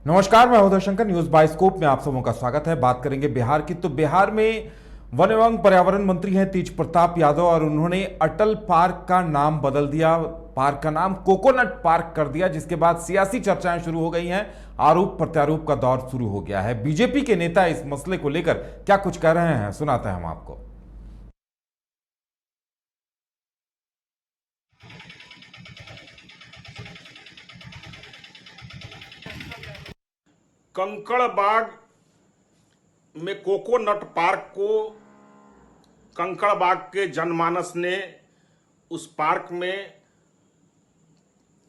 नमस्कार, मैं Uday Shankar. News bioscope में आप सबों का स्वागत है। बात करेंगे बिहार की। तो बिहार में वन एवं पर्यावरण मंत्री हैं तेज प्रताप यादव और उन्होंने अटल पार्क का नाम बदल दिया। पार्क का नाम कोकोनट पार्क कर दिया, जिसके बाद सियासी चर्चाएं शुरू हो गई हैं। आरोप प्रत्यारोप का दौर शुरू हो गया है। बीजेपी के नेता इस मसले को लेकर क्या कुछ कह रहे हैं, सुनाते हैं हम आपको। कंकड़बाग में कोकोनट पार्क को कंकड़बाग के जनमानस ने उस पार्क में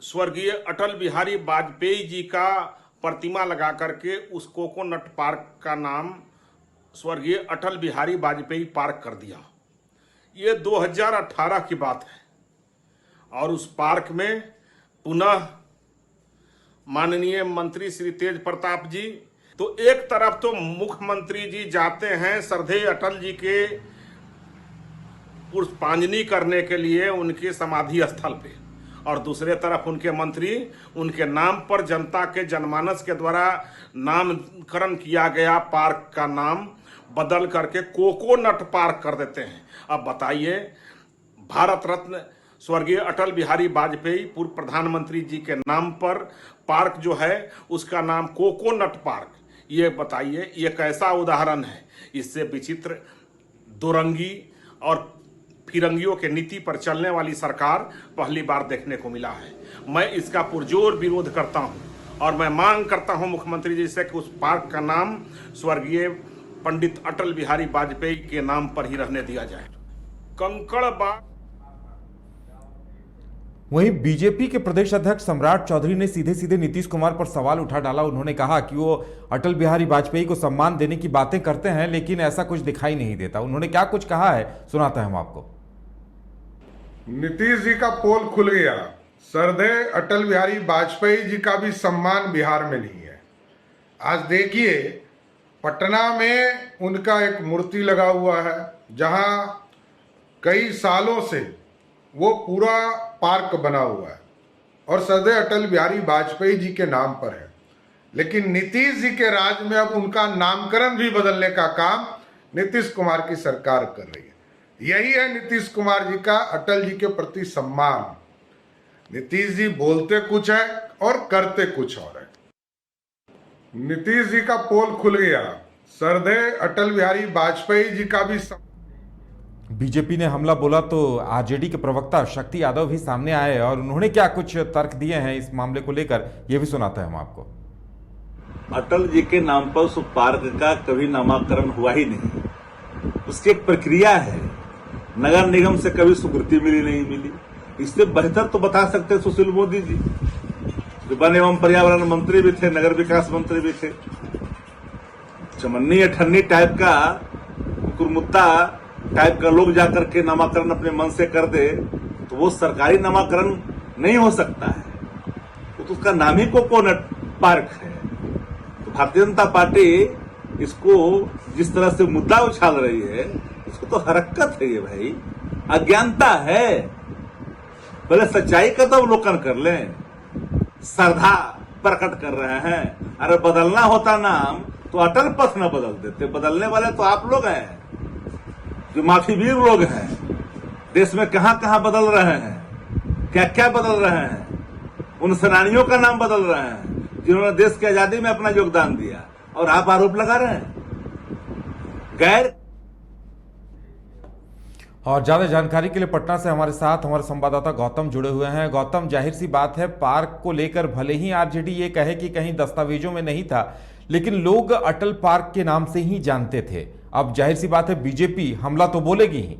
स्वर्गीय अटल बिहारी वाजपेयी जी का प्रतिमा लगा करके उस कोकोनट पार्क का नाम स्वर्गीय अटल बिहारी वाजपेयी पार्क कर दिया। ये 2018 की बात है और उस पार्क में पुनः माननीय मंत्री श्री तेज प्रताप जी, तो एक तरफ तो मुख्यमंत्री जी जाते हैं श्रद्धेय अटल जी के पुष्पांजलि करने के लिए उनके समाधि स्थल पे, और दूसरे तरफ उनके मंत्री उनके नाम पर जनता के जनमानस के द्वारा नामकरण किया गया पार्क का नाम बदल करके कोकोनट पार्क कर देते हैं। अब बताइए, भारत रत्न स्वर्गीय अटल बिहारी वाजपेयी पूर्व प्रधानमंत्री जी के नाम पर पार्क जो है उसका नाम कोकोनट पार्क, ये बताइए ये कैसा उदाहरण है। इससे विचित्र दुरंगी और फिरंगियों के नीति पर चलने वाली सरकार पहली बार देखने को मिला है। मैं इसका पुरजोर विरोध करता हूं और मैं मांग करता हूं मुख्यमंत्री जी से कि उस पार्क का नाम स्वर्गीय पंडित अटल बिहारी वाजपेयी के नाम पर ही रहने दिया जाए। कंकड़बाग। वहीं बीजेपी के प्रदेश अध्यक्ष सम्राट चौधरी ने सीधे सीधे नीतीश कुमार पर सवाल उठा डाला। उन्होंने कहा कि वो अटल बिहारी वाजपेयी को सम्मान देने की बातें करते हैं, लेकिन ऐसा कुछ दिखाई नहीं देता। उन्होंने क्या कुछ कहा है, सुनाते हैं हम आपको। नीतीश जी का पोल खुल गया। श्रद्धेय अटल बिहारी वाजपेयी जी का भी सम्मान बिहार में नहीं है। आज देखिए, पटना में उनका एक मूर्ति लगा हुआ है, जहां कई सालों से वो पूरा पार्क बना हुआ है और श्रद्धेय अटल बिहारी वाजपेयी जी के नाम पर है। लेकिन नीतीश जी के राज में अब उनका नामकरण भी बदलने का काम नीतीश कुमार की सरकार कर रही है। यही है नीतीश कुमार जी का अटल जी के प्रति सम्मान। नीतीश जी बोलते कुछ है और करते कुछ और है। नीतीश जी का पोल खुल गया। श्रद्धेय अटल बिहारी वाजपेयी जी का भी बीजेपी ने हमला बोला तो आरजेडी के प्रवक्ता शक्ति यादव भी सामने आए और उन्होंने क्या कुछ तर्क दिए हैं इस मामले को लेकर, यह भी सुनाते हैं हम आपको। अटल जी के नाम पर उस पार्क का कभी नामकरण हुआ ही नहीं। उसकी एक प्रक्रिया है, नगर निगम से कभी स्वीकृति मिली नहीं मिली। इससे बेहतर तो बता सकते सुशील मोदी जी, जो वन एवं पर्यावरण मंत्री भी थे, नगर विकास मंत्री भी थे। चमन्नी अठन्नी टाइप का, कुकुरमुत्ता टाइप का लोग जाकर के नामकरण अपने मन से कर दे तो वो सरकारी नामकरण नहीं हो सकता है। तो उसका नाम ही कोकोनट पार्क है। तो भारतीय जनता पार्टी इसको जिस तरह से मुद्दा उछाल रही है, इसको तो हरकत है ये भाई, अज्ञानता है। पहले सच्चाई का तो अवलोकन कर लें। श्रद्धा प्रकट कर रहे हैं। अरे बदलना होता नाम तो अटल पथ न बदल देते। बदलने वाले तो आप लोग हैं, जो माफीवीर लोग हैं। देश में कहां कहां बदल रहे हैं, क्या क्या बदल रहे हैं। उन सेनानियों का नाम बदल रहे हैं जिन्होंने देश की आजादी में अपना योगदान दिया, और आप आरोप लगा रहे हैं गैर। और ज्यादा जानकारी के लिए पटना से हमारे साथ हमारे संवाददाता गौतम जुड़े हुए हैं। गौतम, जाहिर सी बात है, पार्क को लेकर भले ही आरजेडी ये कहे कि कहीं दस्तावेजों में नहीं था, लेकिन लोग अटल पार्क के नाम से ही जानते थे। अब जाहिर सी बात है, बीजेपी हमला तो बोलेगी ही।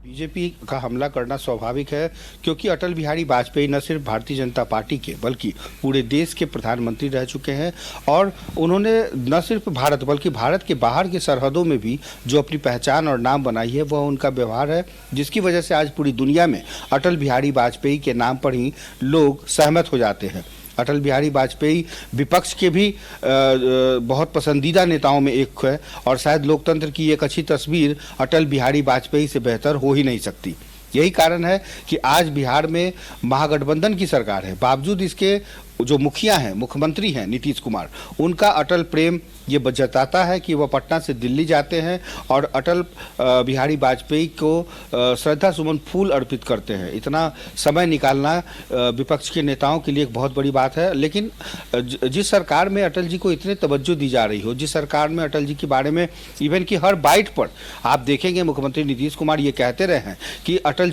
बीजेपी का हमला करना स्वाभाविक है, क्योंकि अटल बिहारी वाजपेयी न सिर्फ भारतीय जनता पार्टी के बल्कि पूरे देश के प्रधानमंत्री रह चुके हैं, और उन्होंने न सिर्फ भारत बल्कि भारत के बाहर के सरहदों में भी जो अपनी पहचान और नाम बनाई है वह उनका व्यवहार है, जिसकी वजह से आज पूरी दुनिया में अटल बिहारी वाजपेयी के नाम पर ही लोग सहमत हो जाते हैं। अटल बिहारी वाजपेयी विपक्ष के भी बहुत पसंदीदा नेताओं में एक है, और शायद लोकतंत्र की एक अच्छी तस्वीर अटल बिहारी वाजपेयी से बेहतर हो ही नहीं सकती। यही कारण है कि आज बिहार में महागठबंधन की सरकार है, बावजूद इसके जो मुखिया हैं, मुख्यमंत्री हैं नीतीश कुमार, उनका अटल प्रेम ये जताता है कि वह पटना से दिल्ली जाते हैं और अटल बिहारी वाजपेयी को श्रद्धा सुमन फूल अर्पित करते हैं। इतना समय निकालना विपक्ष के नेताओं के लिए एक बहुत बड़ी बात है। लेकिन जिस सरकार में अटल जी को इतने तवज्जो दी जा रही हो, जिस सरकार में अटल जी के बारे में इवन कि हर बाइट पर आप देखेंगे मुख्यमंत्री नीतीश कुमार ये कहते रहे हैं कि अटल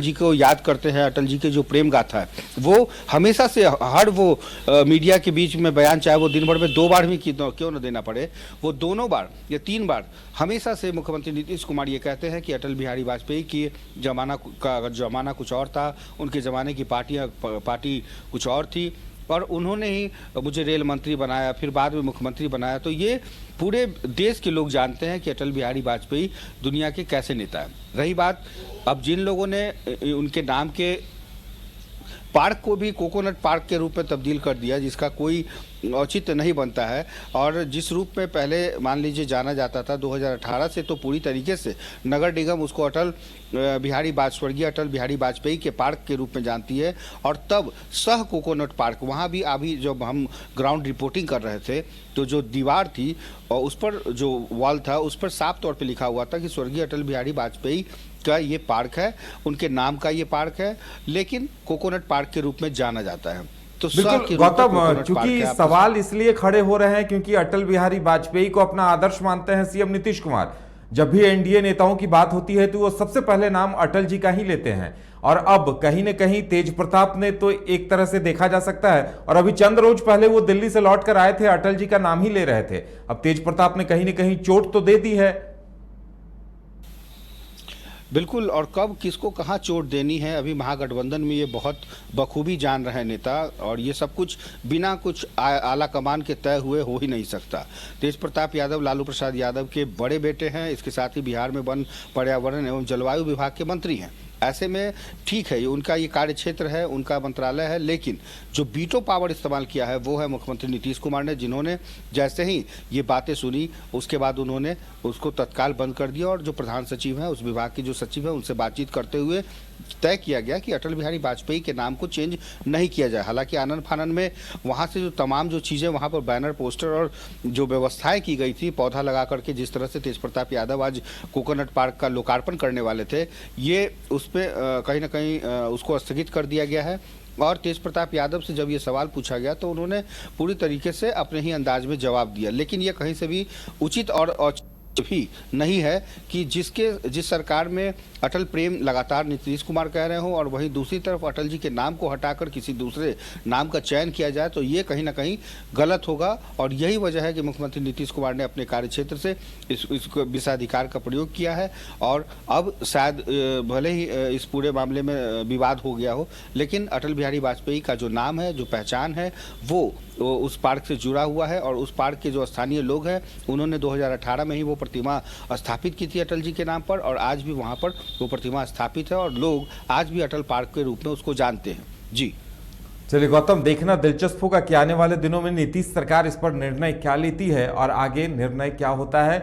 जी को याद करते हैं, अटल जी के जो प्रेम गाथा है वो हमेशा से हर वो मीडिया के बीच में बयान, चाहे वो दिन भर में 2 बार भी क्यों न देना पड़े, वो दोनों बार या 3 बार हमेशा से मुख्यमंत्री नीतीश कुमार ये कहते हैं कि अटल बिहारी वाजपेयी की जमाना कुछ और था, उनके ज़माने की पार्टी कुछ और थी और उन्होंने ही मुझे रेल मंत्री बनाया, फिर बाद में मुख्यमंत्री बनाया। तो ये पूरे देश के लोग जानते हैं कि अटल बिहारी वाजपेयी दुनिया के कैसे नेता हैं। रही बात अब जिन लोगों ने उनके नाम के पार्क को भी कोकोनट पार्क के रूप में तब्दील कर दिया, जिसका कोई औचित्य नहीं बनता है, और जिस रूप में पहले मान लीजिए जाना जाता था 2018 से, तो पूरी तरीके से नगर निगम उसको स्वर्गीय अटल बिहारी वाजपेयी के पार्क के रूप में जानती है। और तब सह कोकोनट पार्क, वहाँ भी अभी जब हम ग्राउंड रिपोर्टिंग कर रहे थे तो जो दीवार थी और उस पर जो वॉल था उस पर साफ तौर पर लिखा हुआ था कि स्वर्गीय अटल बिहारी वाजपेयी का ये पार्क है, उनके नाम का ये पार्क है, लेकिन कोकोनट पार्क के रूप में जाना जाता है। तो बिल्कुल गौतम, चूंकि सवाल इसलिए खड़े हो रहे हैं क्योंकि अटल बिहारी वाजपेयी को अपना आदर्श मानते हैं सीएम नीतीश कुमार। जब भी एनडीए नेताओं की बात होती है तो वो सबसे पहले नाम अटल जी का ही लेते हैं। और अब कहीं न कहीं तेज प्रताप ने तो एक तरह से देखा जा सकता है, और अभी चंद रोज पहले वो दिल्ली से लौट कर आए थे, अटल जी का नाम ही ले रहे थे। अब तेज प्रताप ने कहीं न कहीं चोट तो दे दी है। बिल्कुल, और कब किसको कहाँ चोट देनी है अभी महागठबंधन में ये बहुत बखूबी जान रहे हैं नेता, और ये सब कुछ बिना कुछ आला कमान के तय हुए हो ही नहीं सकता। तेज प्रताप यादव लालू प्रसाद यादव के बड़े बेटे हैं, इसके साथ ही बिहार में वन, पर्यावरण एवं जलवायु विभाग के मंत्री हैं। ऐसे में ठीक है, उनका ये कार्य क्षेत्र है, उनका मंत्रालय है, लेकिन जो वीटो पावर इस्तेमाल किया है वो है मुख्यमंत्री नीतीश कुमार ने, जिन्होंने जैसे ही ये बातें सुनी उसके बाद उन्होंने उसको तत्काल बंद कर दिया। और जो प्रधान सचिव हैं, उस विभाग के जो सचिव हैं, उनसे बातचीत करते हुए तय किया गया कि अटल बिहारी वाजपेयी के नाम को चेंज नहीं किया जाए। हालांकि आनन फानन में वहाँ से जो तमाम जो चीज़ें वहाँ पर बैनर, पोस्टर और जो व्यवस्थाएं की गई थी, पौधा लगा करके जिस तरह से तेज प्रताप यादव आज कोकोनट पार्क का लोकार्पण करने वाले थे, ये उस पर कहीं ना कहीं उसको स्थगित कर दिया गया है। और तेज प्रताप यादव से जब ये सवाल पूछा गया तो उन्होंने पूरी तरीके से अपने ही अंदाज में जवाब दिया, लेकिन ये कहीं से भी उचित और भी नहीं है कि जिस सरकार में अटल प्रेम लगातार नीतीश कुमार कह रहे हो और वहीं दूसरी तरफ अटल जी के नाम को हटाकर किसी दूसरे नाम का चयन किया जाए, तो ये कहीं ना कहीं गलत होगा। और यही वजह है कि मुख्यमंत्री नीतीश कुमार ने अपने कार्यक्षेत्र से इस विशेषाधिकार का प्रयोग किया है। और अब शायद भले ही इस पूरे मामले में विवाद हो गया हो, लेकिन अटल बिहारी वाजपेयी का जो नाम है, जो पहचान है, वो उस पार्क से जुड़ा हुआ है। और उस पार्क के जो स्थानीय लोग हैं, उन्होंने 2018 में ही वो प्रतिमा स्थापित की थी अटल जी के नाम पर, और आज भी वहाँ पर वो प्रतिमा स्थापित है और लोग आज भी अटल पार्क के रूप में उसको जानते हैं। जी चलिए गौतम, देखना दिलचस्प होगा कि आने वाले दिनों में नीतीश सरकार इस पर निर्णय क्या लेती है और आगे निर्णय क्या होता है।